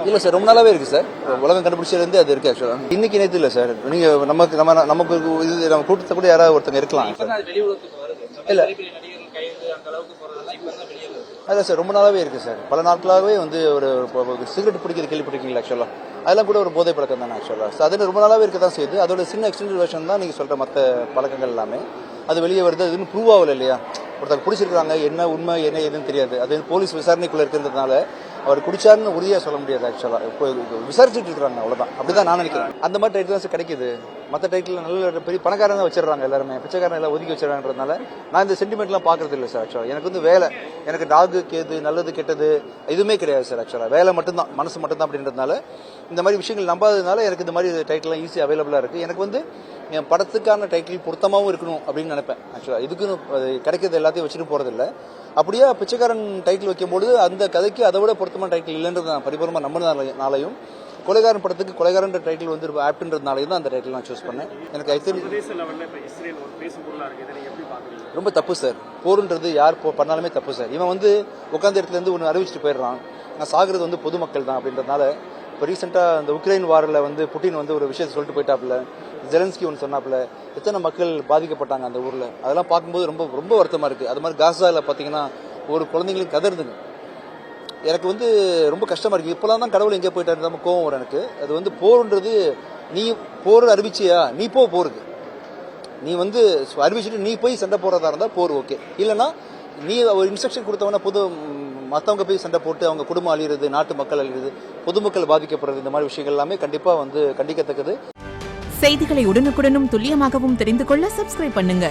இல்ல சார், ரொம்ப நாளாவே இருக்கு சார். உலகம் கண்டுபிடிச்சதுலேருந்து அது இருக்கு. ஆக்சுவலா இன்னைக்கு நேற்று இல்ல சார். நீங்க நமக்கு இது நம்ம கூட்டத்தை கூட யாராவது ஒருத்தங்க இருக்கலாம். இல்ல இல்ல சார், ரொம்ப நாளாவே இருக்கு சார். பல நாட்களாகவே வந்து ஒரு சிகரெட் பிடிக்கிறது கேள்விப்பட்டிருக்கீங்களா? ஆக்சுவலா அதெல்லாம் கூட ஒரு போதை பழக்கம் தானே. ஆக்சுவலா அது ரொம்ப நாளாவே இருக்க தான் செய்யுது. அதோட சின்ன எக்ஸ்டெண்டட் வெர்ஷன் தான் நீங்க சொல்ற மற்ற பழக்கங்கள் எல்லாமே. அது வெளியே வருது. அது இன்னும் ப்ரூவ் ஆகல இல்லையா? ஒருத்தர் குடிச்சிருக்காங்க, என்ன உண்மை என்ன எதுன்னு தெரியாது. அது போலீஸ் விசாரணைக்குள்ள இருக்கிறதுனால அவர் குடிச்சாருன்னு உறுதியாக சொல்ல முடியாது. ஆக்சுவலா இப்போ விசாரிச்சுட்டு இருக்காங்க, அவ்வளவுதான். அப்படிதான் நான் நினைக்கிறேன். அந்த மாதிரி டைட்டில் தான் கிடைக்குது. மற்ற டைட்டில் நல்ல பெரிய பணக்காரங்க வச்சிடறாங்க, எல்லாருமே பிச்சைக்காரன் எல்லாம் ஒதுக்கி வச்சிடறான்றதுனால நான் இந்த சென்டிமெண்ட்லாம் பாக்குறது இல்லை சார். ஆக்சுவலா எனக்கு வந்து வேலை, எனக்கு டாகு கேது நல்லது கெட்டது எதுவுமே கிடையாது சார். ஆக்சுவலா வேலை மட்டும்தான், மனசு மட்டும்தான். அப்படின்றதுனால இந்த மாதிரி விஷயங்கள் நம்பாததுனால எனக்கு இந்த மாதிரி டைட்டில்லாம் ஈஸி அவைலபிளா இருக்கு. எனக்கு வந்து என் படத்துக்கான டைட்டில் பொருத்தமாகவும் இருக்கணும் அப்படின்னு நினைப்பேன். ஆக்சுவலா இதுக்குன்னு கிடைக்கிறது எல்லாத்தையும் வச்சுட்டு போறதில்லை. அப்படியே பிச்சைக்காரன் டைட்டில் வைக்கும்போது அந்த கதைக்கு அதை விட பொருத்தமான டைட்டில் இல்லைன்றது நான் பரிபூர்ணமாக நம்பினாலையும், கொலைகாரன் படத்துக்கு கொலைகாரன் டைட்டில் வந்து ஆப்ட்ன்றதுனாலையும் தான் அந்த டைட்டில் நான் சூஸ் பண்ணேன். எனக்கு ரொம்ப தப்பு சார். போருன்றது யார் பண்ணாலுமே தப்பு சார். இவன் வந்து உட்காந்த இடத்துல இருந்து ஒன்று அறிவிச்சிட்டு போயிடுறான். நான் சாகுறது வந்து பொதுமக்கள் தான் அப்படின்றதுனால. இப்போ ரீசெண்டாக இந்த உக்ரைன் வாரில் வந்து புட்டின் வந்து ஒரு விஷயத்தை சொல்லிட்டு போயிட்டாப்புல, ஜெலன்ஸ்கி ஒன்று சொன்னாப்புல, எத்தனை மக்கள் பாதிக்கப்பட்டாங்க அந்த ஊரில். அதெல்லாம் பார்க்கும்போது ரொம்ப ரொம்ப வருத்தமாக இருக்குது. அது மாதிரி காசாவில் பார்த்தீங்கன்னா ஒரு குழந்தைங்களுக்கு கதறுதுங்க. எனக்கு வந்து ரொம்ப கஷ்டமாக இருக்குது. இப்போலாம் தான் கடவுள் எங்கே போயிட்டாரு நம்ம கோவம் வரும் எனக்கு. அது வந்து போருன்றது, நீ போர் அறிவிச்சியா, நீ போருக்கு நீ வந்து அறிவிச்சுட்டு நீ போய் சண்டை போடுறதா இருந்தால் போர் ஓகே. இல்லைன்னா நீ ஒரு இன்ஸ்ட்ரக்ஷன் கொடுத்தவன மற்றவங்க போய் சண்டை போட்டு அவங்க குடும்பம் அழிகிறது, நாட்டு மக்கள் அழிகிறது, பொதுமக்கள் பாதிக்கப்படுறது, இந்த மாதிரி விஷயங்கள் எல்லாமே கண்டிப்பா வந்து கண்டிக்கத்தக்கது. செய்திகளை உடனுக்குடனும் துல்லியமாகவும் தெரிந்து கொள்ள சப்ஸ்கிரைப் பண்ணுங்க.